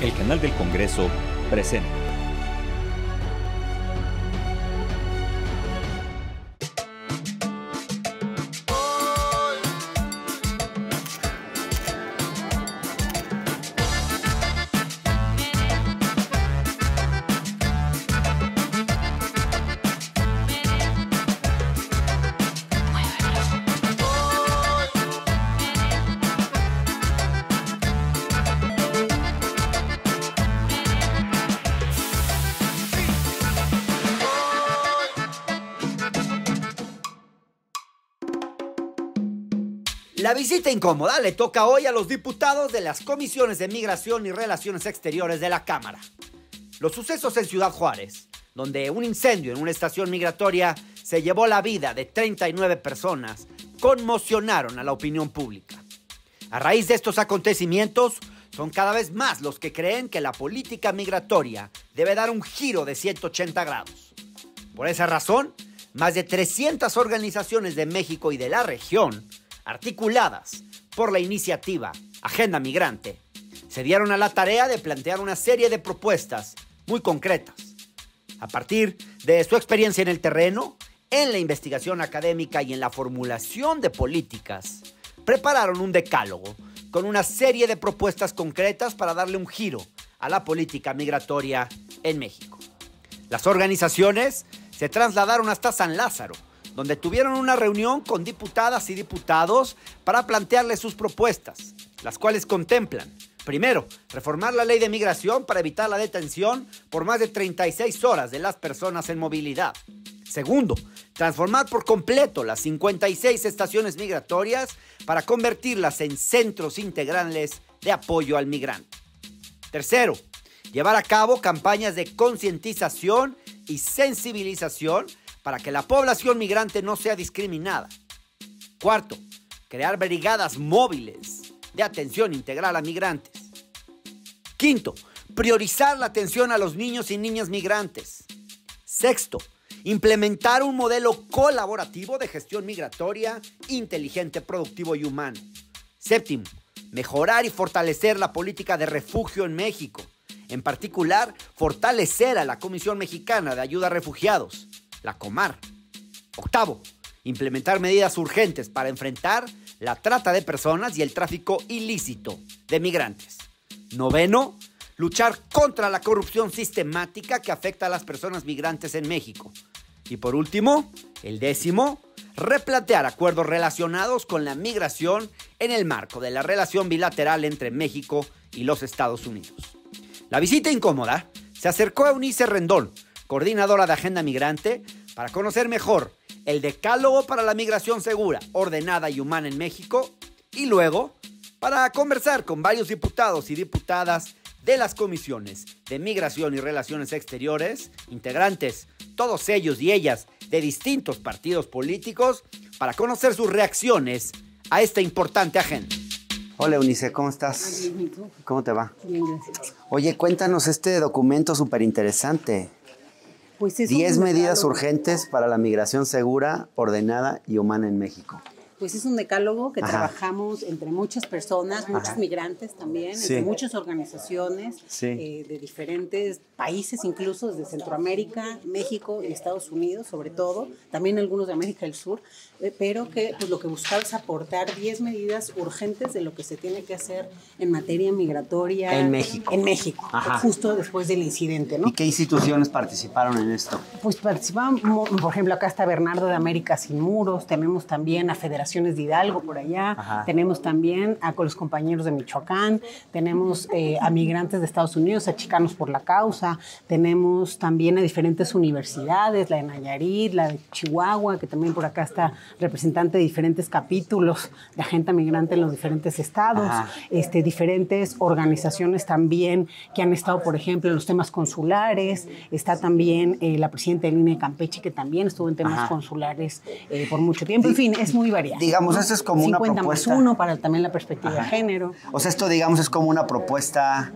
El canal del Congreso presenta. La visita incómoda le toca hoy a los diputados de las comisiones de Migración y Relaciones Exteriores de la Cámara. Los sucesos en Ciudad Juárez, donde un incendio en una estación migratoria se llevó la vida de 39 personas, conmocionaron a la opinión pública. A raíz de estos acontecimientos, son cada vez más los que creen que la política migratoria debe dar un giro de 180 grados. Por esa razón, más de 300 organizaciones de México y de la región, articuladas por la iniciativa Agenda Migrante, se dieron a la tarea de plantear una serie de propuestas muy concretas. A partir de su experiencia en el terreno, en la investigación académica y en la formulación de políticas, prepararon un decálogo con una serie de propuestas concretas para darle un giro a la política migratoria en México. Las organizaciones se trasladaron hasta San Lázaro, donde tuvieron una reunión con diputadas y diputados para plantearles sus propuestas, las cuales contemplan, primero, reformar la ley de migración para evitar la detención por más de 36 horas de las personas en movilidad. Segundo, transformar por completo las 56 estaciones migratorias para convertirlas en centros integrales de apoyo al migrante. Tercero, llevar a cabo campañas de concientización y sensibilización para que la población migrante no sea discriminada. Cuarto, crear brigadas móviles de atención integral a migrantes. Quinto, priorizar la atención a los niños y niñas migrantes. Sexto, implementar un modelo colaborativo de gestión migratoria inteligente, productivo y humano. Séptimo, mejorar y fortalecer la política de refugio en México. En particular, fortalecer a la Comisión Mexicana de Ayuda a Refugiados, la Comar. Octavo, implementar medidas urgentes para enfrentar la trata de personas y el tráfico ilícito de migrantes. Noveno, luchar contra la corrupción sistemática que afecta a las personas migrantes en México. Y por último, el décimo, replantear acuerdos relacionados con la migración en el marco de la relación bilateral entre México y los Estados Unidos. La visita incómoda se acercó a Eunice Rendón, coordinadora de Agenda Migrante, para conocer mejor el decálogo para la migración segura, ordenada y humana en México, y luego para conversar con varios diputados y diputadas de las comisiones de Migración y Relaciones Exteriores, integrantes, todos ellos y ellas, de distintos partidos políticos, para conocer sus reacciones a esta importante agenda. Hola Eunice, ¿cómo estás? Bien, ¿y tú? ¿Cómo te va? Bien, gracias. Oye, cuéntanos este documento súper interesante. Pues es 10 un medidas decálogo. urgentes para la migración segura, ordenada y humana en México. Pues es un decálogo que Ajá. trabajamos entre muchas personas, muchos migrantes también, Sí. entre muchas organizaciones Sí. de diferentes países, incluso desde Centroamérica, México y Estados Unidos, sobre todo, también algunos de América del Sur, pero que pues, lo que buscaba es aportar 10 medidas urgentes de lo que se tiene que hacer en materia migratoria. En México. En México, Ajá. justo después del incidente, ¿no? ¿Y qué instituciones participaron en esto? Pues participaban, por ejemplo, acá está Bernardo de América Sin Muros, tenemos también a Federaciones de Hidalgo por allá, Ajá. tenemos también con los compañeros de Michoacán, tenemos a migrantes de Estados Unidos, a Chicanos por la Causa, tenemos también a diferentes universidades, la de Nayarit, la de Chihuahua, que también por acá está representante de diferentes capítulos de agenda migrante en los diferentes estados, Ajá. Diferentes organizaciones también que han estado, por ejemplo, en los temas consulares, está también la presidenta del INE de Campeche, que también estuvo en temas Ajá. consulares por mucho tiempo, en fin, es muy variado. Digamos, esto es como una 50 propuesta. más 1 para también la perspectiva Ajá. de género. O sea, esto, digamos, es como una propuesta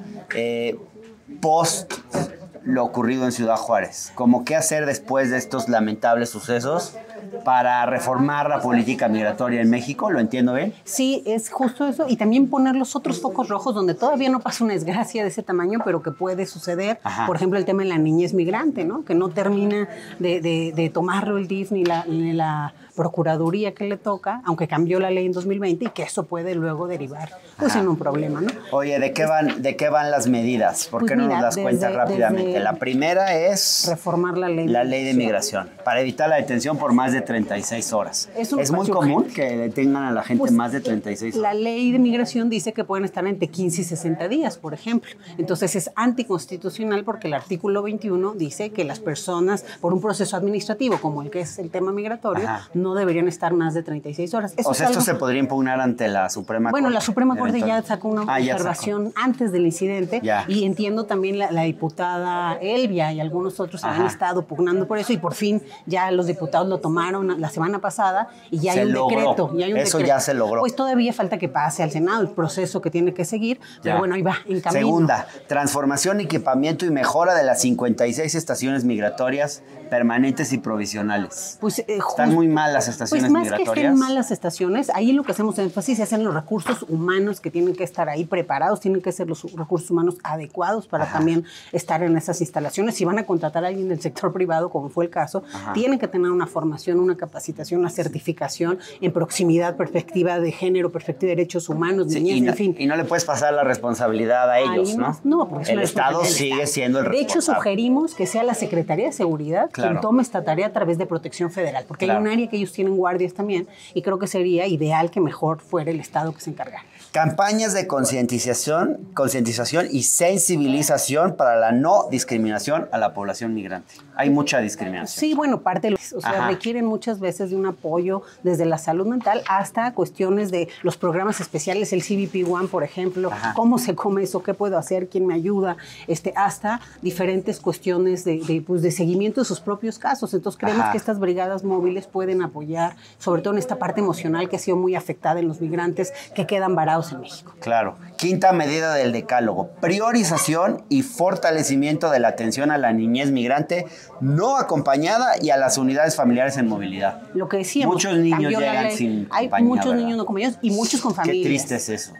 post lo ocurrido en Ciudad Juárez. Como qué hacer después de estos lamentables sucesos para reformar la política migratoria en México, ¿lo entiendo bien? Sí, es justo eso, y también poner los otros focos rojos donde todavía no pasa una desgracia de ese tamaño, pero que puede suceder. Ajá. Por ejemplo, el tema de la niñez migrante, ¿no? Que no termina de tomarlo el DIF ni la Procuraduría que le toca, aunque cambió la ley en 2020, y que eso puede luego derivar pues, en un problema, ¿no? Oye, ¿de qué van las medidas? ¿Por qué no nos las cuentas rápidamente? La primera es reformar la ley de migración para evitar la detención por más de 36 horas. Es muy común que detengan a la gente pues, más de 36 horas. La ley de migración dice que pueden estar entre 15 y 60 días, por ejemplo. Entonces es anticonstitucional porque el artículo 21 dice que las personas, por un proceso administrativo como el que es el tema migratorio, no deberían estar más de 36 horas. O sea, esto se podría impugnar ante la Suprema Corte. Bueno, la Suprema Corte ya sacó una observación antes del incidente y entiendo también la diputada Elvia y algunos otros han estado pugnando por eso y por fin ya los diputados lo tomaron la semana pasada y ya hay un decreto. Eso ya se logró. Pues todavía falta que pase al Senado el proceso que tiene que seguir, pero bueno, ahí va, en camino. Segunda, transformación, equipamiento y mejora de las 56 estaciones migratorias permanentes y provisionales. Pues, están muy mal las estaciones migratorias. Pues más que estén mal las estaciones, ahí lo que hacemos énfasis es en los recursos humanos que tienen que estar ahí preparados, tienen que ser los recursos humanos adecuados para también estar en esas instalaciones. Si van a contratar a alguien del sector privado, como fue el caso, tienen que tener una formación, una capacitación, una certificación en proximidad, perspectiva de género, perspectiva de derechos humanos, niñez, en fin. Y no le puedes pasar la responsabilidad a ellos, ¿no? No, porque el Estado sigue siendo el responsable. De hecho, sugerimos que sea la Secretaría de Seguridad quien tome esta tarea a través de Protección Federal, porque hay un área que ellos tienen guardias también, y creo que sería ideal que mejor fuera el Estado que se encargara. Campañas de concientización y sensibilización para la no discriminación a la población migrante. Hay mucha discriminación. Sí, bueno, requieren muchas veces de un apoyo desde la salud mental hasta cuestiones de los programas especiales, el CBP One, por ejemplo, cómo se come eso, qué puedo hacer, quién me ayuda, hasta diferentes cuestiones de seguimiento de sus propios casos. Entonces creemos que estas brigadas móviles pueden apoyar, sobre todo en esta parte emocional que ha sido muy afectada en los migrantes que quedan varados en México. Claro. Quinta medida del decálogo: priorización y fortalecimiento de la atención a la niñez migrante no acompañada y a las unidades familiares en movilidad. Lo que decíamos, muchos niños llegan sin compañía. Hay muchos niños no acompañados y muchos con familias. Qué triste es eso.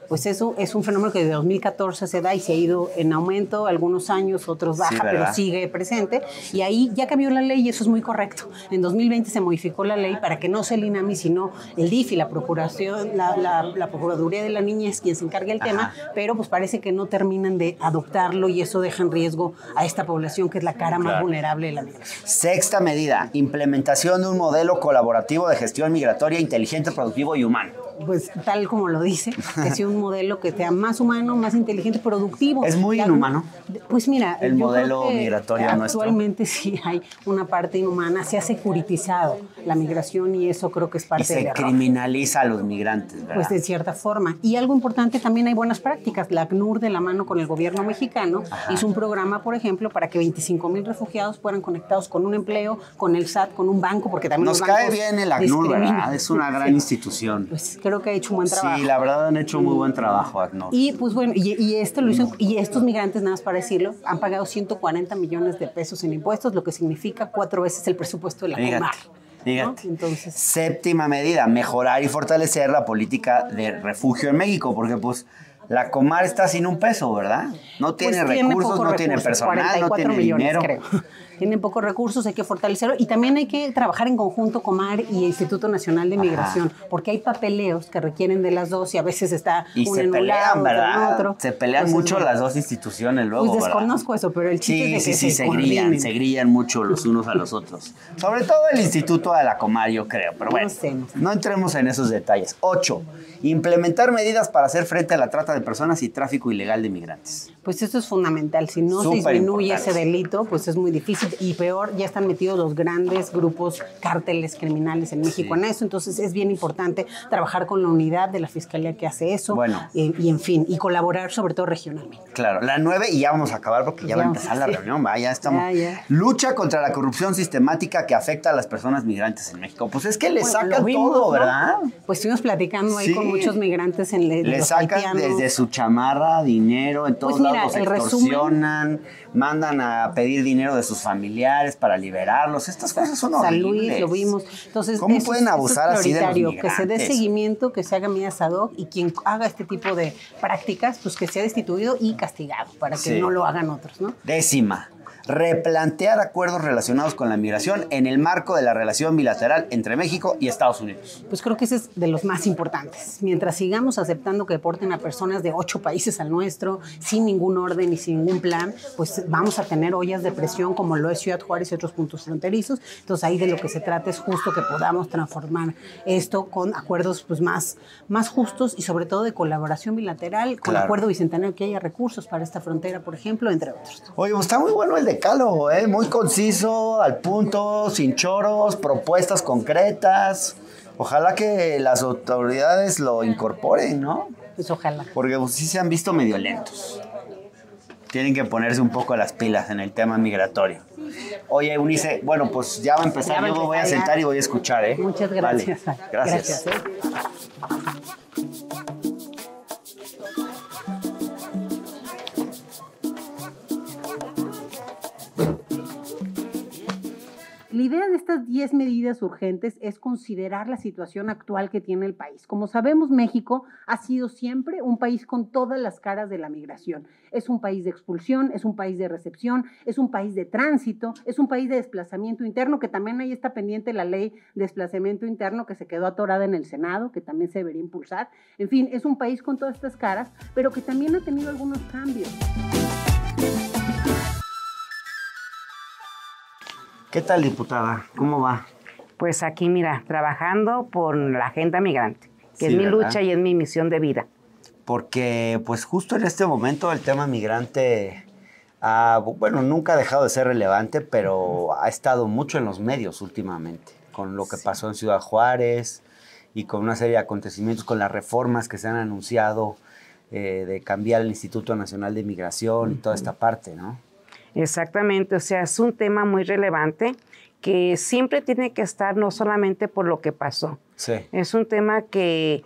Pues eso es un fenómeno que desde 2014 se da y se ha ido en aumento, algunos años, otros baja, pero sigue presente. Y ahí ya cambió la ley y eso es muy correcto. En 2020 se modificó la ley para que no sea el INAMI, sino el DIF y la Procuración, la Procuraduría de la Niñez quien se encargue del tema, pero pues parece que no terminan de adoptarlo y eso deja en riesgo a esta población que es la cara más vulnerable de la migración. Sexta medida: implementación de un modelo colaborativo de gestión migratoria inteligente, productivo y humano. Pues tal como lo dice, que sea un modelo que sea más humano, más inteligente, productivo. ¿Es muy inhumano? Pues mira, el modelo migratorio nuestro. Actualmente sí hay una parte inhumana, se ha securitizado la migración y eso creo que es parte del error. Y se criminaliza a los migrantes, ¿verdad? Pues de cierta forma. Y algo importante, también hay buenas prácticas. La ACNUR, de la mano con el gobierno mexicano, hizo un programa, por ejemplo, para que 25,000 refugiados fueran conectados con un empleo, con el SAT, con un banco, porque también nos cae bien el ACNUR, ¿verdad? Es una gran institución. Pues creo que ha hecho un buen trabajo. Sí, la verdad han hecho muy buen trabajo, ACNUR. Y pues bueno, esto lo hizo, y estos migrantes, nada más para decirlo, han pagado 140 millones de pesos en impuestos, lo que significa 4 veces el presupuesto de la Comar. ¿No? Entonces, séptima medida: mejorar y fortalecer la política de refugio en México, porque pues la Comar está sin un peso, ¿verdad? No tiene recursos, no tiene personal, no tiene dinero. Creo. Tienen pocos recursos, hay que fortalecerlo y también hay que trabajar en conjunto Comar y Instituto Nacional de Migración, porque hay papeleos que requieren de las dos y a veces está uno en un lado, otro en otro. Se pelean mucho las dos instituciones luego, pues desconozco eso, pero el chiste es de que se grillan mucho los unos a los otros. Sobre todo el Instituto de la Comar, yo creo, pero bueno, no entremos en esos detalles. 8. Implementar medidas para hacer frente a la trata de personas y tráfico ilegal de migrantes. Pues eso es fundamental. Si no se disminuye ese delito, pues es muy difícil. Y peor, ya están metidos los grandes grupos, cárteles criminales en México en eso. Entonces es bien importante trabajar con la unidad de la Fiscalía que hace eso. Bueno. Y en fin, y colaborar sobre todo regionalmente. Claro. La 9, y ya vamos a acabar porque ya va a empezar la reunión. Ya estamos. Lucha contra la corrupción sistemática que afecta a las personas migrantes en México. Pues es que le sacan todo, ¿verdad? Pues estuvimos platicando ahí con muchos migrantes le sacan haitianos. Desde su chamarra dinero, en todos lados los extorsionan, mandan a pedir dinero de sus familias. familiares para liberarlos. Estas cosas son San horribles. Luis, lo vimos. Entonces, ¿cómo pueden abusar así de los prioritario, que se dé migrantes? seguimiento, que se haga medidas ad hoc y quien haga este tipo de prácticas, pues que sea destituido y castigado para que Sí. no lo hagan otros, ¿no? Décima, replantear acuerdos relacionados con la migración en el marco de la relación bilateral entre México y Estados Unidos. Pues creo que ese es de los más importantes. Mientras sigamos aceptando que deporten a personas de 8 países al nuestro, sin ningún orden y sin ningún plan, pues vamos a tener ollas de presión como lo es Ciudad Juárez y otros puntos fronterizos. Entonces ahí de lo que se trata es justo que podamos transformar esto con acuerdos pues más justos y sobre todo de colaboración bilateral, con Claro. acuerdo bicentenario que haya recursos para esta frontera, por ejemplo, entre otros. Oye, pues está muy bueno el decálogo, ¿eh? Muy conciso, al punto, sin choros, propuestas concretas. Ojalá que las autoridades lo incorporen, ¿no? Pues ojalá. Porque pues, sí se han visto medio lentos. Tienen que ponerse un poco las pilas en el tema migratorio. Oye, Eunice, bueno, pues ya va a empezar. Ya va a Yo me voy a empezar, ya. sentar y voy a escuchar, ¿eh? Muchas gracias. Vale. Gracias. La idea de estas 10 medidas urgentes es considerar la situación actual que tiene el país. Como sabemos, México ha sido siempre un país con todas las caras de la migración. Es un país de expulsión, es un país de recepción, es un país de tránsito, es un país de desplazamiento interno, que también ahí está pendiente la ley de desplazamiento interno que se quedó atorada en el Senado, que también se debería impulsar. En fin, es un país con todas estas caras, pero que también ha tenido algunos cambios. ¿Qué tal, diputada? ¿Cómo va? Pues aquí, mira, trabajando por la agenda migrante, que Sí, es mi ¿verdad? lucha y es mi misión de vida. Porque, pues justo en este momento el tema migrante, bueno, nunca ha dejado de ser relevante, pero ha estado mucho en los medios últimamente, con lo que pasó en Ciudad Juárez y con una serie de acontecimientos, con las reformas que se han anunciado de cambiar el Instituto Nacional de Migración y toda esta parte, ¿no? Exactamente, o sea, es un tema muy relevante que siempre tiene que estar no solamente por lo que pasó. Sí. Es un tema que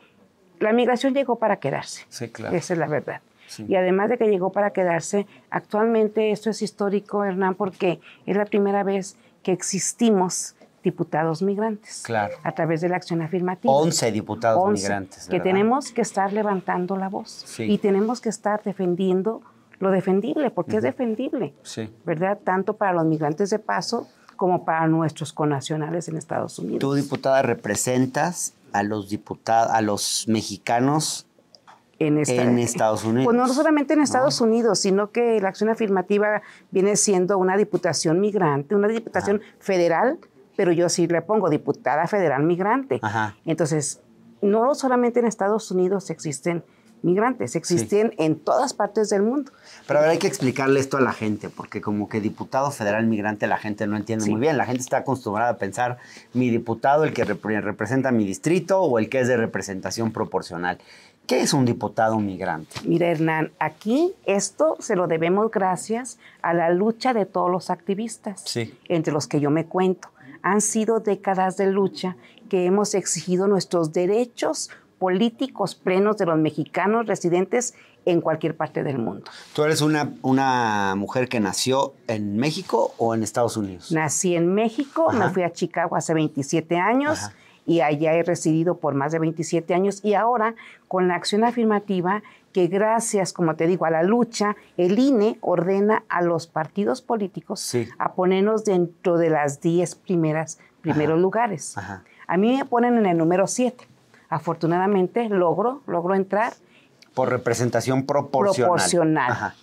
la migración llegó para quedarse. Sí, claro. Esa es la verdad. Sí. Y además de que llegó para quedarse, actualmente esto es histórico, Hernán, porque es la primera vez que existimos diputados migrantes. Claro. A través de la acción afirmativa. 11 diputados 11, migrantes, que ¿verdad? tenemos que estar levantando la voz. Sí. Y tenemos que estar defendiendo lo defendible, porque es defendible, Sí. ¿verdad? Tanto para los migrantes de paso como para nuestros connacionales en Estados Unidos. Tú, diputada, representas a los mexicanos en Estados Unidos. Pues no solamente en Estados Unidos, sino que la acción afirmativa viene siendo una diputación migrante, una diputación federal, pero yo sí le pongo diputada federal migrante. Ajá. Entonces, no solamente en Estados Unidos existen migrantes, existen en todas partes del mundo. Pero a ver, hay que explicarle esto a la gente, porque como que diputado federal migrante la gente no entiende muy bien. La gente está acostumbrada a pensar mi diputado, el que representa mi distrito o el que es de representación proporcional. ¿Qué es un diputado migrante? Mira, Hernán, aquí esto se lo debemos gracias a la lucha de todos los activistas, Sí. entre los que yo me cuento. Han sido décadas de lucha que hemos exigido nuestros derechos políticos plenos de los mexicanos residentes en cualquier parte del mundo. ¿Tú eres una mujer que nació en México o en Estados Unidos? Nací en México, Ajá. me fui a Chicago hace 27 años Ajá. y allá he residido por más de 27 años y ahora con la acción afirmativa que gracias, como te digo, a la lucha, el INE ordena a los partidos políticos Sí. a ponernos dentro de las 10 primeros lugares. Ajá. A mí me ponen en el número 7. Afortunadamente logro entrar Por representación proporcional. Ajá.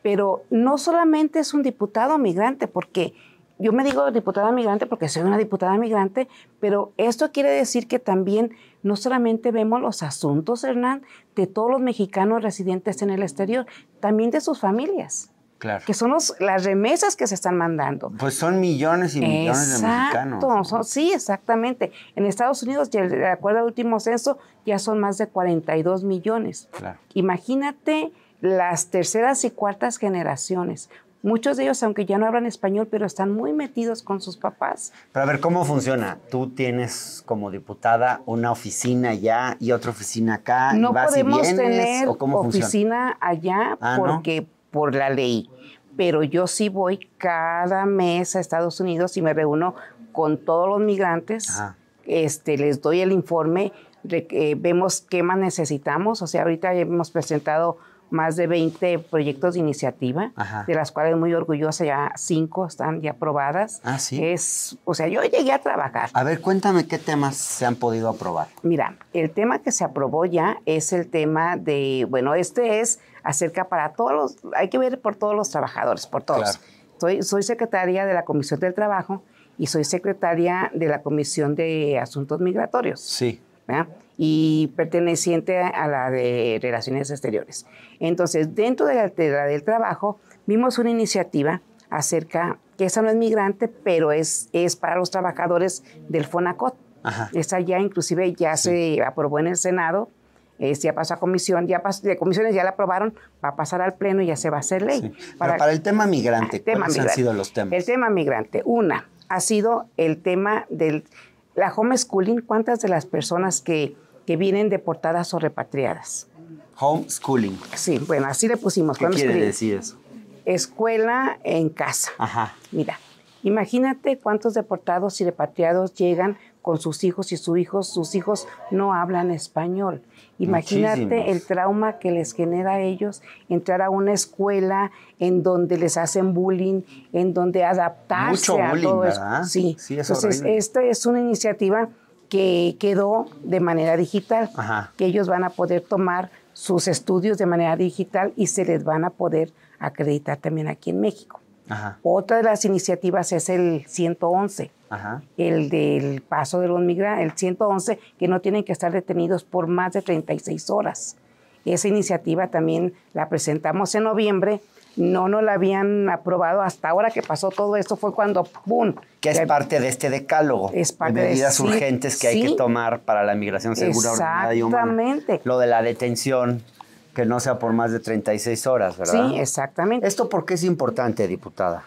Pero no solamente es un diputado migrante, porque yo me digo diputada migrante porque soy una diputada migrante, pero esto quiere decir que también no solamente vemos los asuntos, Hernán, de todos los mexicanos residentes en el exterior, también de sus familias, Claro. que son las remesas que se están mandando. Pues son millones y millones de mexicanos. Exacto, sí, exactamente. En Estados Unidos, de acuerdo al último censo, ya son más de 42 millones. Claro. Imagínate las terceras y cuartas generaciones. Muchos de ellos, aunque ya no hablan español, pero están muy metidos con sus papás. Pero a ver, ¿cómo funciona? Tú tienes como diputada una oficina allá y otra oficina acá. No ¿Y vas y podemos vienes, tener o cómo funciona? oficina allá Ah, ¿no? porque por la ley. pero yo sí voy cada mes a Estados Unidos y me reúno con todos los migrantes. Ajá. Les doy el informe, vemos qué más necesitamos. O sea, ahorita hemos presentado más de 20 proyectos de iniciativa, Ajá. de las cuales muy orgullosa, ya 5 están ya aprobadas. Ah, ¿sí? O sea, yo llegué a trabajar. A ver, cuéntame qué temas se han podido aprobar. Mira, el tema que se aprobó ya es el tema de, bueno, este es acerca para todos los, hay que ver por todos los trabajadores, por todos. Claro. Soy secretaria de la Comisión del Trabajo y soy secretaria de la Comisión de Asuntos Migratorios. Sí. ¿Verdad? Y perteneciente a la de Relaciones Exteriores. Entonces, dentro de la del trabajo, vimos una iniciativa acerca, que esa no es migrante, pero es para los trabajadores del FONACOT. Ajá. Esa ya inclusive ya se aprobó en el Senado, ya pasó a comisión, de comisiones ya la aprobaron, va a pasar al Pleno y ya se va a hacer ley. Sí. Para el tema migrante, ¿cuáles han sido los temas? El tema migrante, ha sido el tema de la homeschooling. ¿Cuántas de las personas que vienen deportadas o repatriadas? Homeschooling. Sí, bueno, así le pusimos. ¿Qué quiere decir eso? Escuela en casa. Ajá. Mira, imagínate cuántos deportados y repatriados llegan con sus hijos y sus hijos no hablan español. Imagínate Muchísimos. el trauma que les genera a ellos entrar a una escuela en donde les hacen bullying, en donde adaptarse Mucho a bullying, todo ¿verdad? eso. Sí, Sí, es entonces horrible. esta es una iniciativa que quedó de manera digital, Ajá. que ellos van a poder tomar sus estudios de manera digital y se les van a poder acreditar también aquí en México. Ajá. Otra de las iniciativas es el 111, Ajá. el del paso de los migrantes, el 111, que no tienen que estar detenidos por más de 36 horas. Esa iniciativa también la presentamos en noviembre, no nos la habían aprobado hasta ahora que pasó todo esto, fue cuando ¡pum! Que es parte de este decálogo. Es parte de medidas sí, urgentes que hay que tomar para la migración segura, ordenada y humana. Exactamente. Lo de la detención, que no sea por más de 36 horas, ¿verdad? Sí, exactamente. ¿Esto por qué es importante, diputada?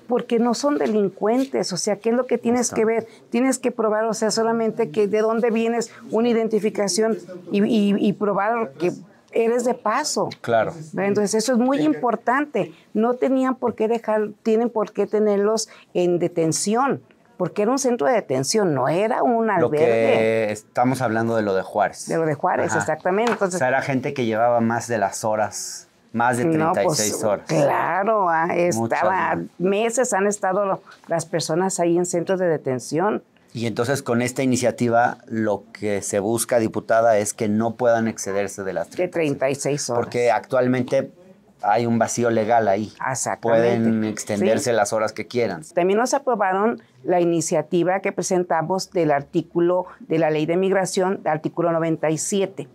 Porque no son delincuentes, o sea, ¿qué es lo que tienes que ver? Tienes que probar, o sea, solamente que de dónde vienes, una identificación y probar que eres de paso. Claro. Entonces, eso es muy importante. No tienen por qué tenerlos en detención, porque era un centro de detención, no era un albergue. Lo que estamos hablando de lo de Juárez. De lo de Juárez, Ajá. exactamente. O Entonces, sea, era gente que llevaba más de las horas, más de 36 horas. Claro, Muchas, ¿no? meses han estado las personas ahí en centros de detención. Y entonces con esta iniciativa lo que se busca, diputada, es que no puedan excederse de las De 36 horas. Porque actualmente hay un vacío legal ahí. Exactamente. Pueden extenderse Sí. las horas que quieran. También nos aprobaron la iniciativa que presentamos del artículo de la Ley de Migración, artículo 97,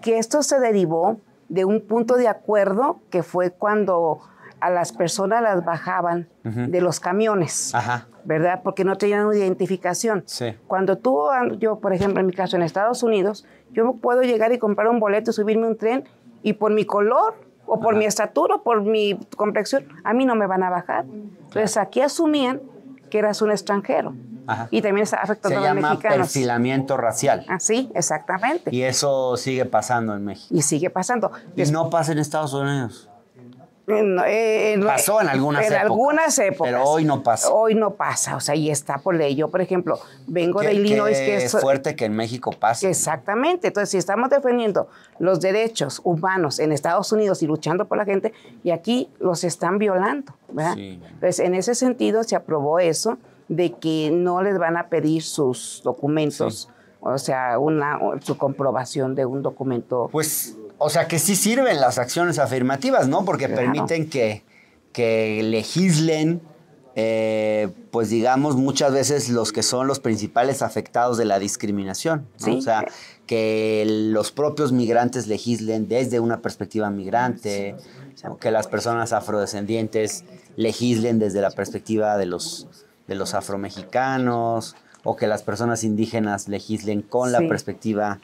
que esto se derivó de un punto de acuerdo que fue cuando a las personas las bajaban de los camiones, Ajá. ¿verdad? Porque no tenían una identificación. Sí. Cuando yo, por ejemplo, en mi caso, en Estados Unidos, yo puedo llegar y comprar un boleto, subirme a un tren y por mi color o por mi estatura o por mi complexión, a mí no me van a bajar. Entonces, aquí asumían que eras un extranjero. Ajá. Y también está afectando Se a los llama mexicanos. perfilamiento racial. Ah, sí, exactamente. Y eso sigue pasando en México. Y sigue pasando. Y no pasa en Estados Unidos. Pasó en algunas épocas. En algunas épocas. Pero hoy no pasa. Hoy no pasa, o sea, y está por ley. Yo, por ejemplo, vengo de Illinois, que es fuerte que en México pase. Exactamente. Entonces, si estamos defendiendo los derechos humanos en Estados Unidos y luchando por la gente, y aquí los están violando, ¿verdad? Sí. Entonces, en ese sentido se aprobó eso de que no les van a pedir sus documentos, o sea, su comprobación de un documento. Pues, o sea, que sí sirven las acciones afirmativas, ¿no? Porque Claro. permiten que legislen, pues digamos, muchas veces los que son los principales afectados de la discriminación, ¿no? Sí. O sea, que los propios migrantes legislen desde una perspectiva migrante, o que las personas afrodescendientes legislen desde la perspectiva de los afromexicanos, o que las personas indígenas legislen con la Sí. perspectiva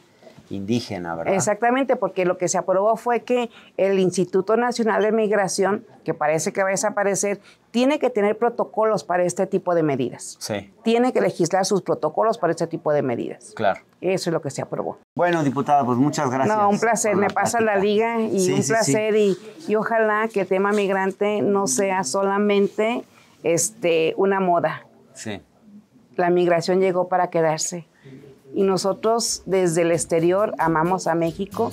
indígena, ¿verdad? Exactamente, porque lo que se aprobó fue que el Instituto Nacional de Migración, que parece que va a desaparecer, tiene que tener protocolos para este tipo de medidas. Sí. Tiene que legislar sus protocolos para este tipo de medidas. Claro. Eso es lo que se aprobó. Bueno, diputada, pues muchas gracias. No, un placer. Me pasa la liga y Sí, un sí, placer. Y ojalá que el tema migrante no sea solamente una moda. Sí. La migración llegó para quedarse. Y nosotros desde el exterior amamos a México.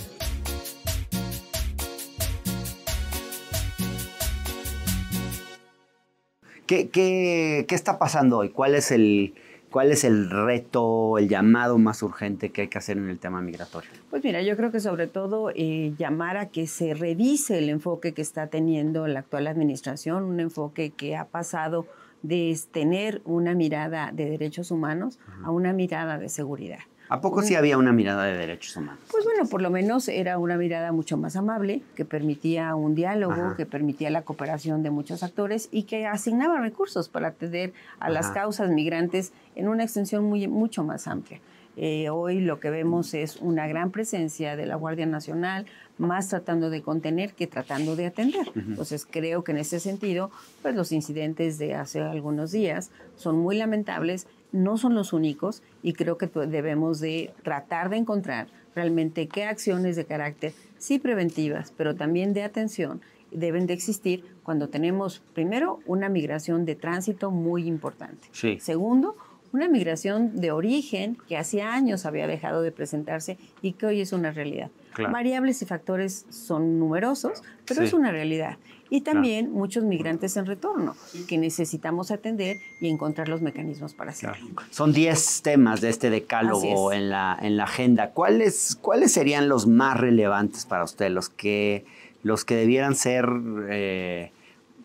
¿Qué está pasando hoy? ¿Cuál es el reto, el llamado más urgente que hay que hacer en el tema migratorio? Pues mira, yo creo que sobre todo llamar a que se revise el enfoque que está teniendo la actual administración, un enfoque que ha pasado de tener una mirada de derechos humanos a una mirada de seguridad. ¿A poco sí había una mirada de derechos humanos? Pues bueno, por lo menos era una mirada mucho más amable, que permitía un diálogo, que permitía la cooperación de muchos actores y que asignaba recursos para atender a las causas migrantes en una extensión mucho más amplia. Hoy lo que vemos es una gran presencia de la Guardia Nacional, más tratando de contener que tratando de atender. Entonces creo que en ese sentido, pues los incidentes de hace algunos días son muy lamentables, no son los únicos y creo que debemos de tratar de encontrar realmente qué acciones de carácter, sí preventivas, pero también de atención, deben de existir cuando tenemos, primero, una migración de tránsito muy importante. Sí. Segundo, una migración de origen que hacía años había dejado de presentarse y que hoy es una realidad. Claro. Variables y factores son numerosos, pero es una realidad. Y también muchos migrantes en retorno que necesitamos atender y encontrar los mecanismos para hacerlo. Claro. Son 10 temas de este decálogo en la agenda. ¿Cuáles serían los más relevantes para usted, los que debieran ser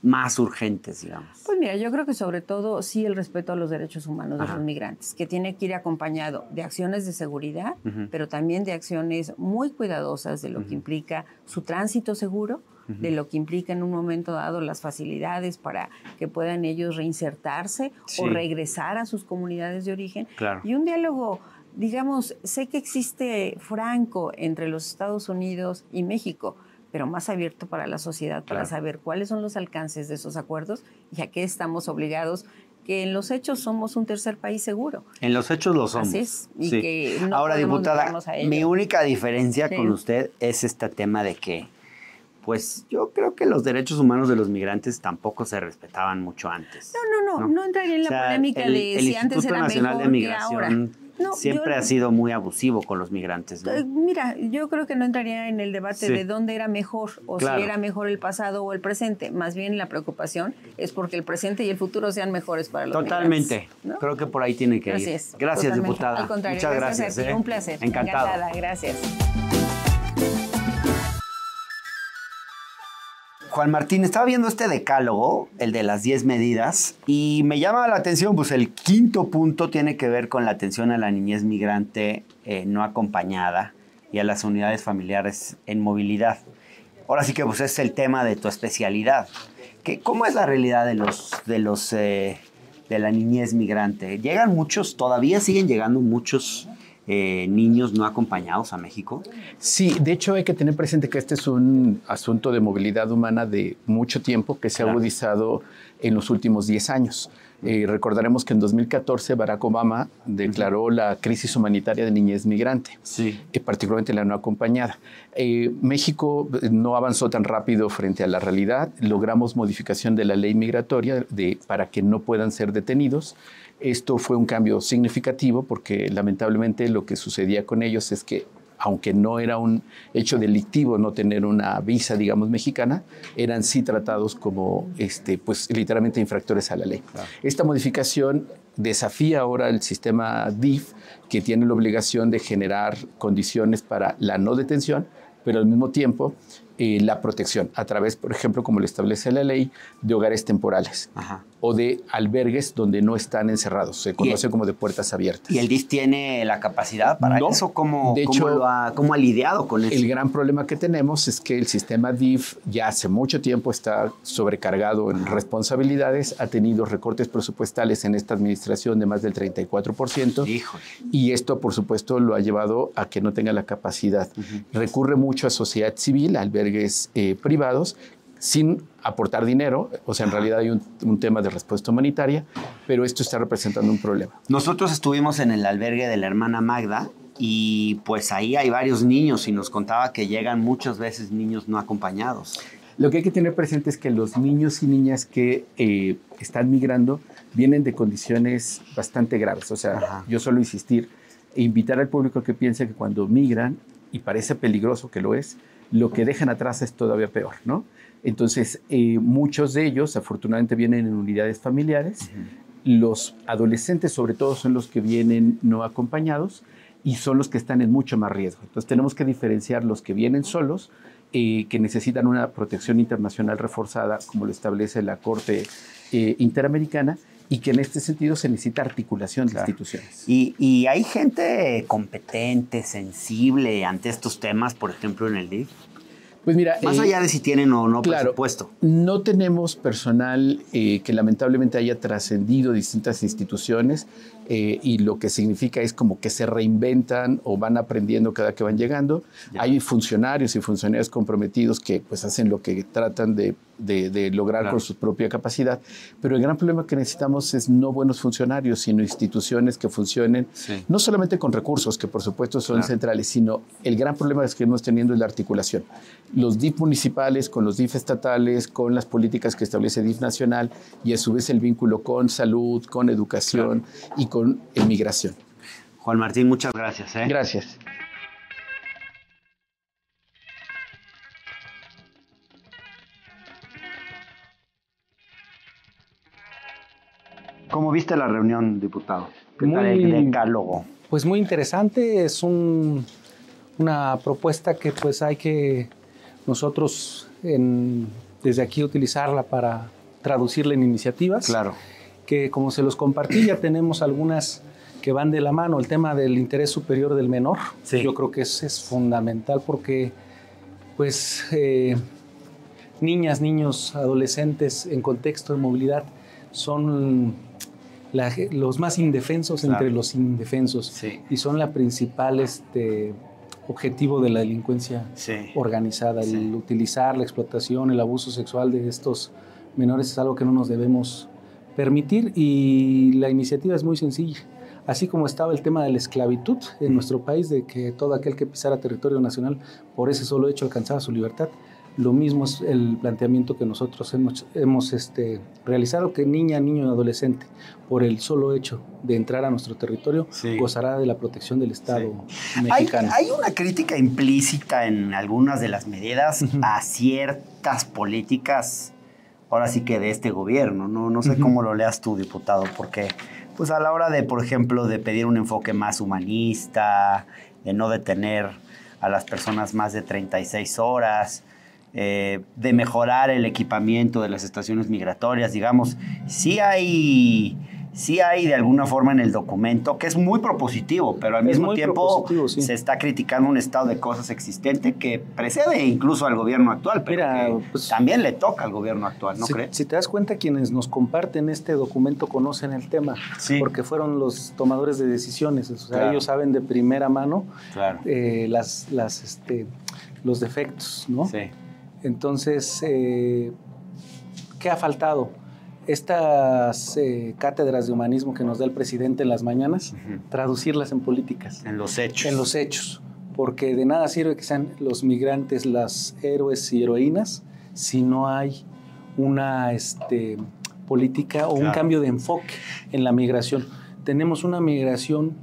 más urgentes, digamos? Pues mira, yo creo que sobre todo sí el respeto a los derechos humanos de los migrantes, que tiene que ir acompañado de acciones de seguridad, pero también de acciones muy cuidadosas de lo que implica su tránsito seguro, de lo que implica en un momento dado las facilidades para que puedan ellos reinsertarse o regresar a sus comunidades de origen. Claro. Y un diálogo, digamos, sé que existe franco entre los Estados Unidos y México, pero más abierto para la sociedad, para saber cuáles son los alcances de esos acuerdos y a qué estamos obligados, que en los hechos somos un tercer país seguro. En los hechos lo somos. Así es. Y que no ahora, podemos diputada, negarnos a ello. mi única diferencia con usted es este tema de que, pues yo creo que los derechos humanos de los migrantes tampoco se respetaban mucho antes. No entraría en la polémica de si antes era mejor que ahora. No, siempre ha sido muy abusivo con los migrantes, ¿no? Mira, yo creo que no entraría en el debate de dónde era mejor o si era mejor el pasado o el presente. Más bien la preocupación es porque el presente y el futuro sean mejores para los migrantes, ¿no? Creo que por ahí tiene que ir. Así es. Gracias, Totalmente. diputada. Al contrario, muchas gracias a ti. Un placer. Encantado. Encantada, gracias. Juan Martín, estaba viendo este decálogo, el de las 10 medidas, y me llama la atención, pues el quinto punto tiene que ver con la atención a la niñez migrante no acompañada y a las unidades familiares en movilidad. Ahora sí que pues es el tema de tu especialidad. ¿Cómo es la realidad de la niñez migrante? ¿Llegan muchos, todavía siguen llegando muchos niños no acompañados a México? Sí, de hecho hay que tener presente que este es un asunto de movilidad humana de mucho tiempo que se ha agudizado en los últimos 10 años. Recordaremos que en 2014 Barack Obama declaró la crisis humanitaria de niñez migrante, particularmente la no acompañada. México no avanzó tan rápido frente a la realidad. Logramos modificación de la ley migratoria para que no puedan ser detenidos. Esto fue un cambio significativo porque lamentablemente lo que sucedía con ellos es que aunque no era un hecho delictivo no tener una visa, digamos, mexicana, eran sí tratados como, pues, literalmente infractores a la ley. Claro. Esta modificación desafía ahora el sistema DIF, que tiene la obligación de generar condiciones para la no detención, pero al mismo tiempo la protección a través, por ejemplo, como lo establece la ley, de hogares temporales o de albergues donde no están encerrados. Se conoce como de puertas abiertas. ¿Y el DIF tiene la capacidad para eso? ¿Cómo ha lidiado con eso? El gran problema que tenemos es que el sistema DIF ya hace mucho tiempo está sobrecargado en responsabilidades, ha tenido recortes presupuestales en esta administración de más del 34%. Híjole. Y esto, por supuesto, lo ha llevado a que no tenga la capacidad. Recurre mucho a sociedad civil, a albergues privados, sin aportar dinero. O sea, en realidad hay un tema de respuesta humanitaria, pero esto está representando un problema. Nosotros estuvimos en el albergue de la hermana Magda y pues ahí hay varios niños y nos contaba que llegan muchas veces niños no acompañados. Lo que hay que tener presente es que los niños y niñas que están migrando vienen de condiciones bastante graves. O sea, yo suelo insistir e invitar al público a que piense que cuando migran, y parece peligroso que lo es, lo que dejan atrás es todavía peor, ¿no? Entonces, muchos de ellos, afortunadamente, vienen en unidades familiares. Los adolescentes, sobre todo, son los que vienen no acompañados y son los que están en mucho más riesgo. Entonces, tenemos que diferenciar los que vienen solos, que necesitan una protección internacional reforzada, como lo establece la Corte Interamericana, y que en este sentido se necesita articulación de instituciones. ¿Y hay gente competente, sensible ante estos temas, por ejemplo, en el DIF? Pues mira, más allá de si tienen o no presupuesto. No tenemos personal que lamentablemente haya trascendido distintas instituciones y lo que significa es como que se reinventan o van aprendiendo cada que van llegando. Hay funcionarios y funcionarios comprometidos que pues hacen lo que tratan de lograr con su propia capacidad, pero el gran problema que necesitamos es no buenos funcionarios, sino instituciones que funcionen, no solamente con recursos, que por supuesto son centrales, sino el gran problema que estamos teniendo es la articulación. Los DIF municipales con los DIF estatales, con las políticas que establece DIF nacional y a su vez el vínculo con salud, con educación y con migración. Juan Martín, muchas gracias. Gracias. ¿Cómo viste la reunión, diputado? ¿Qué tal el decálogo? Pues muy interesante, es una propuesta que pues hay que nosotros desde aquí utilizarla para traducirla en iniciativas. Claro. Que como se los compartí, ya tenemos algunas que van de la mano. El tema del interés superior del menor, yo creo que es fundamental porque pues niñas, niños, adolescentes en contexto de movilidad son los más indefensos entre los indefensos y son la principal objetivo de la delincuencia organizada. El utilizar la explotación, el abuso sexual de estos menores es algo que no nos debemos permitir y la iniciativa es muy sencilla. Así como estaba el tema de la esclavitud en nuestro país, de que todo aquel que pisara territorio nacional por ese solo hecho alcanzaba su libertad, lo mismo es el planteamiento que nosotros hemos realizado, que niña, niño y adolescente, por el solo hecho de entrar a nuestro territorio, gozará de la protección del Estado mexicano. Hay una crítica implícita en algunas de las medidas a ciertas políticas, ahora sí que de este gobierno, no sé cómo lo leas tú, diputado, porque pues a la hora de, por ejemplo, de pedir un enfoque más humanista, de no detener a las personas más de 36 horas, de mejorar el equipamiento de las estaciones migratorias, digamos, sí hay de alguna forma en el documento, que es muy propositivo, pero al mismo tiempo se está criticando un estado de cosas existente que precede incluso al gobierno actual, pero también le toca al gobierno actual, ¿no crees? Si te das cuenta, quienes nos comparten este documento conocen el tema, porque fueron los tomadores de decisiones, o sea, ellos saben de primera mano los defectos, ¿no? Sí. Entonces, ¿qué ha faltado? Estas cátedras de humanismo que nos da el presidente en las mañanas, traducirlas en políticas. En los hechos. En los hechos. Porque de nada sirve que sean los migrantes las héroes y heroínas si no hay una política o un cambio de enfoque en la migración. Tenemos una migración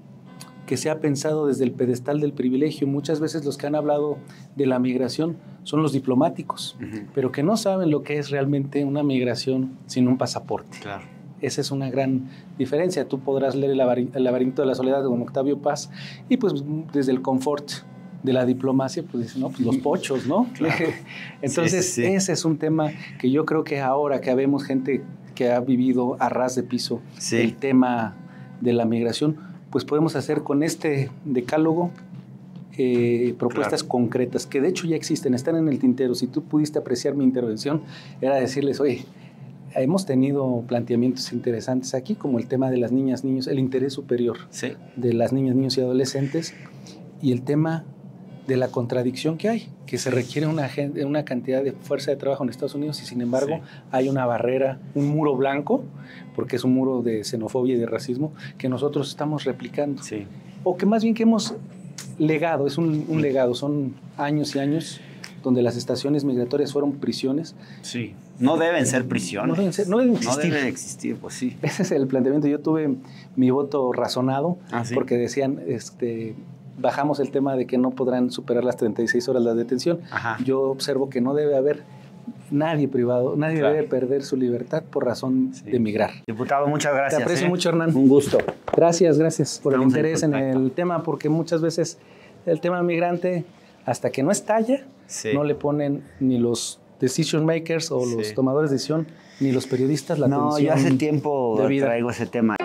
que se ha pensado desde el pedestal del privilegio. Muchas veces los que han hablado de la migración son los diplomáticos, pero que no saben lo que es realmente una migración sin un pasaporte. Claro. Esa es una gran diferencia. Tú podrás leer El laberinto de la soledad de don Octavio Paz y pues desde el confort de la diplomacia, pues dicen, no, pues los pochos, ¿no? Claro. Entonces, sí. Ese es un tema que yo creo que ahora que vemos gente que ha vivido a ras de piso el tema de la migración, pues podemos hacer con este decálogo propuestas concretas, que de hecho ya existen, están en el tintero. Si tú pudiste apreciar mi intervención, era decirles, oye, hemos tenido planteamientos interesantes aquí, como el tema de las niñas, niños, el interés superior de las niñas, niños y adolescentes, y el tema de la contradicción que hay, que se requiere una cantidad de fuerza de trabajo en Estados Unidos y sin embargo hay una barrera, un muro blanco, porque es un muro de xenofobia y de racismo, que nosotros estamos replicando. Sí. O que más bien que hemos legado, es un legado, son años y años donde las estaciones migratorias fueron prisiones. Sí. No deben ser prisiones. No deben existir. No deben existir, pues sí. Ese es el planteamiento. Yo tuve mi voto razonado porque decían, bajamos el tema de que no podrán superar las 36 horas de detención. Ajá. Yo observo que no debe haber nadie privado, nadie debe perder su libertad por razón de migrar. Diputado, muchas gracias. Te aprecio mucho, Hernán. Un gusto. Gracias por el interés en el tema, porque muchas veces el tema migrante, hasta que no estalla, no le ponen ni los decision makers o los tomadores de decisión, ni los periodistas la atención. No, yo hace tiempo traigo ese tema.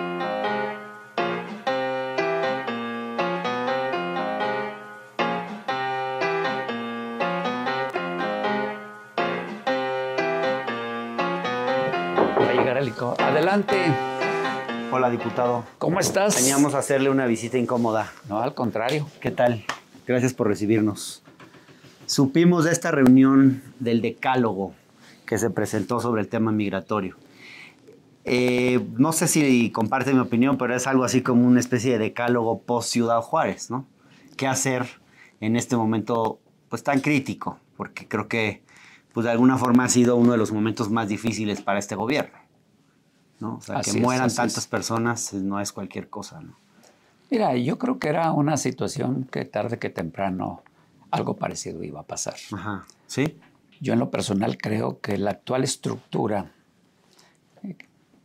Adelante. Hola, diputado. ¿Cómo estás? Veníamos a hacerle una visita incómoda. No, al contrario. ¿Qué tal? Gracias por recibirnos. Supimos de esta reunión del decálogo que se presentó sobre el tema migratorio. No sé si comparte mi opinión, pero es algo así como una especie de decálogo post-Ciudad Juárez, ¿no? ¿Qué hacer en este momento pues tan crítico? Porque creo que pues, de alguna forma ha sido uno de los momentos más difíciles para este gobierno, ¿no? O sea, que mueran tantas personas no es cualquier cosa, ¿no? Mira, yo creo que era una situación que tarde que temprano algo parecido iba a pasar. Ajá. ¿Sí? Yo en lo personal creo que la actual estructura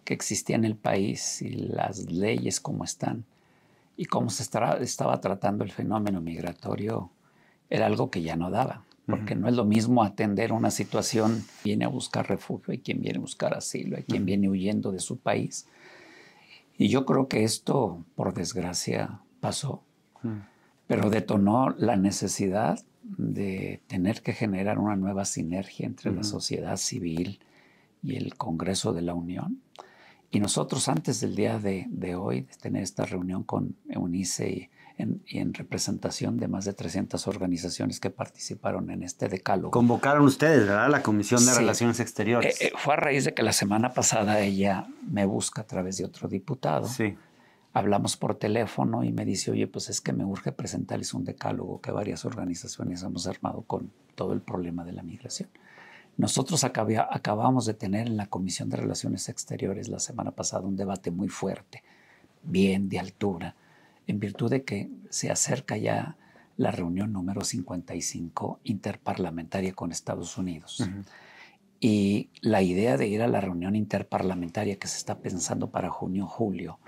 que existía en el país y las leyes como están y cómo se estaba tratando el fenómeno migratorio era algo que ya no daba. Porque no es lo mismo atender una situación, viene a buscar refugio, hay quien viene a buscar asilo, hay quien viene huyendo de su país. Y yo creo que esto, por desgracia, pasó, pero detonó la necesidad de tener que generar una nueva sinergia entre la sociedad civil y el Congreso de la Unión. Y nosotros, antes del día de hoy, de tener esta reunión con EUNICE y en representación de más de 300 organizaciones que participaron en este decálogo. Convocaron ustedes, ¿verdad? La Comisión de Relaciones Exteriores. Fue a raíz de que la semana pasada ella me busca a través de otro diputado. Sí. Hablamos por teléfono y me dice, oye, pues es que me urge presentarles un decálogo que varias organizaciones hemos armado con todo el problema de la migración. Nosotros acabamos de tener en la Comisión de Relaciones Exteriores la semana pasada un debate muy fuerte, bien de altura, en virtud de que se acerca ya la reunión número 55 interparlamentaria con Estados Unidos. Y la idea de ir a la reunión interparlamentaria que se está pensando para junio o julio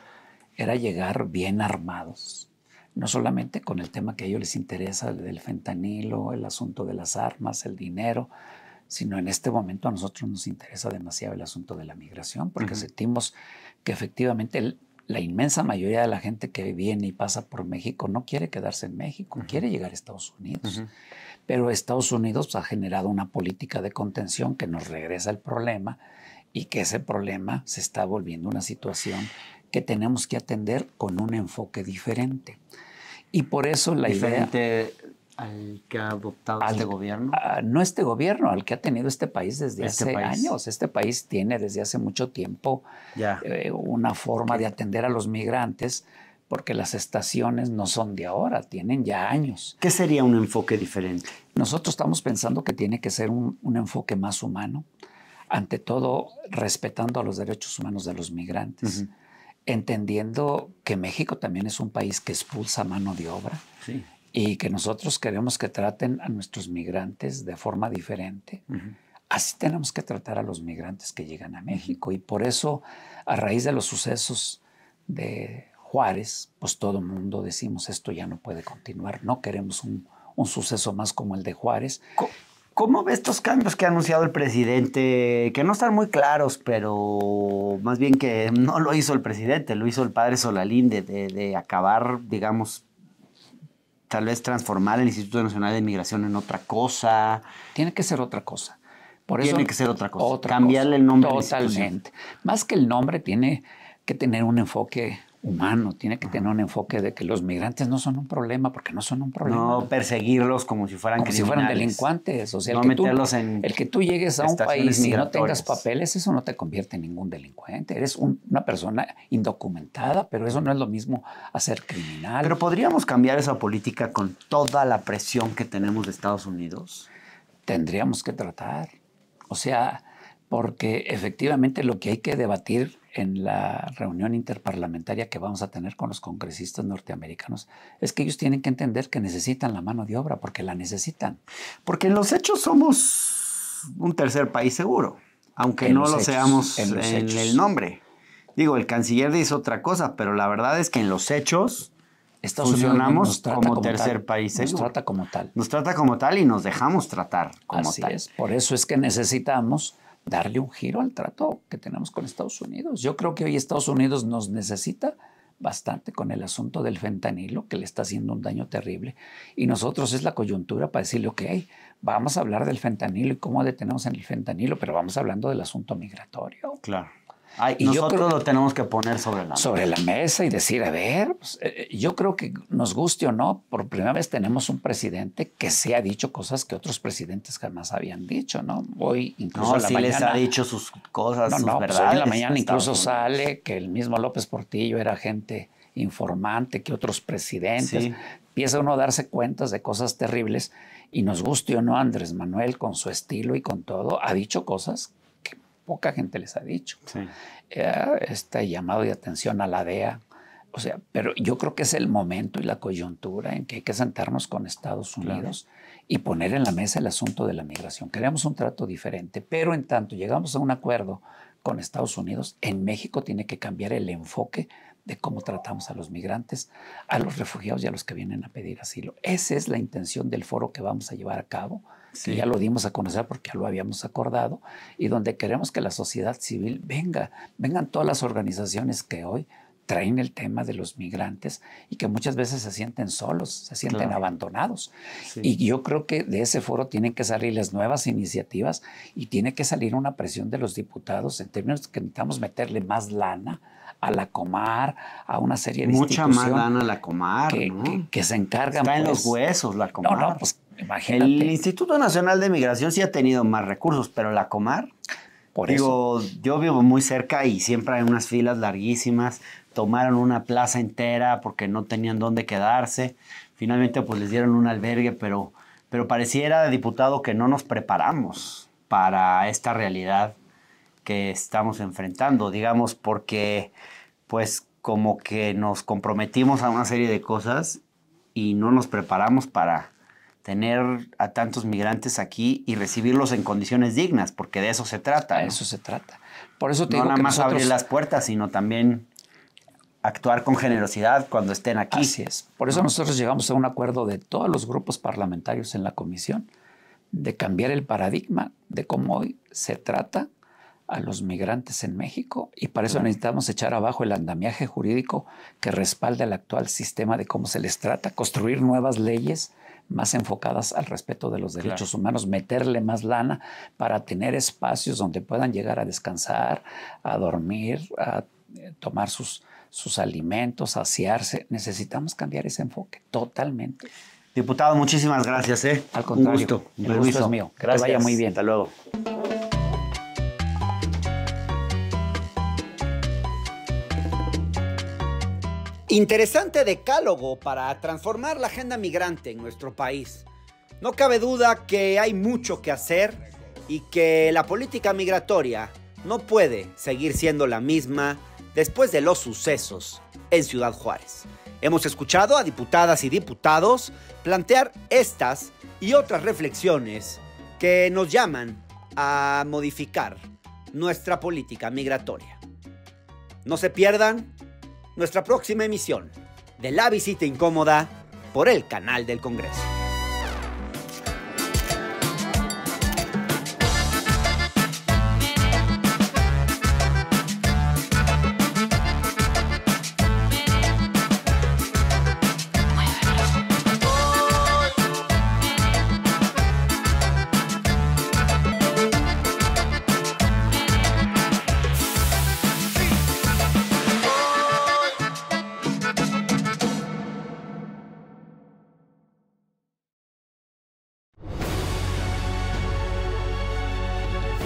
era llegar bien armados, no solamente con el tema que a ellos les interesa, el del fentanilo, el asunto de las armas, el dinero, sino en este momento a nosotros nos interesa demasiado el asunto de la migración, porque sentimos que efectivamente la inmensa mayoría de la gente que viene y pasa por México no quiere quedarse en México, quiere llegar a Estados Unidos. Pero Estados Unidos ha generado una política de contención que nos regresa el problema y que ese problema se está volviendo una situación que tenemos que atender con un enfoque diferente. Y por eso la ¿Diferente al que ha adoptado este gobierno? No este gobierno, al que ha tenido este país desde hace años. Este país tiene desde hace mucho tiempo una forma de atender a los migrantes, porque las estaciones no son de ahora, tienen ya años. ¿Qué sería un enfoque diferente? Nosotros estamos pensando que tiene que ser un enfoque más humano, ante todo respetando a los derechos humanos de los migrantes, entendiendo que México también es un país que expulsa mano de obra. Sí. Y que nosotros queremos que traten a nuestros migrantes de forma diferente. Así tenemos que tratar a los migrantes que llegan a México. Y por eso, a raíz de los sucesos de Juárez, pues todo el mundo decimos esto ya no puede continuar. No queremos un un suceso más como el de Juárez. ¿Cómo ve estos cambios que ha anunciado el presidente? Que no están muy claros, pero más bien que no lo hizo el presidente, lo hizo el padre Solalín, de acabar, digamos, tal vez transformar el Instituto Nacional de Migración en otra cosa. Tiene que ser otra cosa. Por eso, tiene que ser otra cosa. Cambiarle el nombre. Totalmente. Más que el nombre, tiene que tener un enfoque humano, tiene que tener un enfoque de que los migrantes no son un problema, porque no son un problema. No perseguirnos como si fueran criminales. Como si fueran delincuentes. O sea, no el que tú llegues a un país y no tengas papeles, eso no te convierte en ningún delincuente. Eres una persona indocumentada, pero eso no es lo mismo a ser criminal. Pero ¿podríamos cambiar esa política con toda la presión que tenemos de Estados Unidos? Tendríamos que tratar. O sea, porque efectivamente lo que hay que debatir en la reunión interparlamentaria que vamos a tener con los congresistas norteamericanos es que ellos tienen que entender que necesitan la mano de obra, porque la necesitan. Porque en los hechos somos un tercer país seguro, aunque no lo seamos en el nombre. Digo, el canciller dice otra cosa, pero la verdad es que en los hechos funcionamos como tercer país seguro. Nos trata como tal. Nos trata como tal y nos dejamos tratar como Así tal. es. Por eso es que necesitamos darle un giro al trato que tenemos con Estados Unidos. Yo creo que hoy Estados Unidos nos necesita bastante con el asunto del fentanilo, que le está haciendo un daño terrible. Y nosotros es la coyuntura para decirle, ok, vamos a hablar del fentanilo y cómo detenemos en el fentanilo, pero vamos hablando del asunto migratorio. Claro. Y nosotros lo tenemos que poner sobre la mesa y decir, a ver, pues, yo creo que nos guste o no, por primera vez tenemos un presidente que se ha dicho cosas que otros presidentes jamás habían dicho, ¿no? Hoy incluso en la mañana les ha dicho sus cosas, sus verdades. Pues hoy en la mañana incluso sale que el mismo López Portillo era gente informante, que otros presidentes. Sí. Empieza uno a darse cuentas de cosas terribles y nos guste o no, Andrés Manuel con su estilo y con todo ha dicho cosas poca gente les ha dicho. Sí. Este llamado de atención a la DEA. O sea, pero yo creo que es el momento y la coyuntura en que hay que sentarnos con Estados Unidos y poner en la mesa el asunto de la migración. Queremos un trato diferente, pero en tanto llegamos a un acuerdo con Estados Unidos, en México tiene que cambiar el enfoque de cómo tratamos a los migrantes, a los refugiados y a los que vienen a pedir asilo. Esa es la intención del foro que vamos a llevar a cabo, que ya lo dimos a conocer porque ya lo habíamos acordado, y donde queremos que la sociedad civil vengan todas las organizaciones que hoy traen el tema de los migrantes y que muchas veces se sienten solos, se sienten abandonados. Sí. Y yo creo que de ese foro tienen que salir las nuevas iniciativas y tiene que salir una presión de los diputados en términos que necesitamos meterle más lana a la Comar, a una serie de instituciones. Mucha más lana a la Comar, que se encargan. Está en los huesos la Comar. No, pues imagínate. El Instituto Nacional de Migración sí ha tenido más recursos, pero la Comar, yo vivo muy cerca y siempre hay unas filas larguísimas. Tomaron una plaza entera porque no tenían dónde quedarse. Finalmente pues les dieron un albergue, pero pareciera, diputado, que no nos preparamos para esta realidad que estamos enfrentando, digamos, porque pues como que nos comprometimos a una serie de cosas y no nos preparamos para tener a tantos migrantes aquí y recibirlos en condiciones dignas, porque de eso se trata. De eso se trata. Por eso te digo que nada más abrir las puertas, sino también actuar con generosidad cuando estén aquí. Así es. Por eso nosotros llegamos a un acuerdo de todos los grupos parlamentarios en la comisión de cambiar el paradigma de cómo hoy se trata a los migrantes en México, y para eso necesitamos echar abajo el andamiaje jurídico que respalda el actual sistema de cómo se les trata, construir nuevas leyes más enfocadas al respeto de los derechos humanos, meterle más lana para tener espacios donde puedan llegar a descansar, a dormir, a tomar sus alimentos, a asearse. Necesitamos cambiar ese enfoque totalmente. Diputado, muchísimas gracias. Al contrario, un gusto. El gusto es mío. Que te vaya muy bien. Hasta luego. Interesante decálogo para transformar la agenda migrante en nuestro país. No cabe duda que hay mucho que hacer y que la política migratoria no puede seguir siendo la misma después de los sucesos en Ciudad Juárez. Hemos escuchado a diputadas y diputados plantear estas y otras reflexiones que nos llaman a modificar nuestra política migratoria. No se pierdan nuestra próxima emisión de La Visita Incómoda por el canal del Congreso.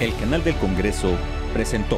El canal del Congreso presentó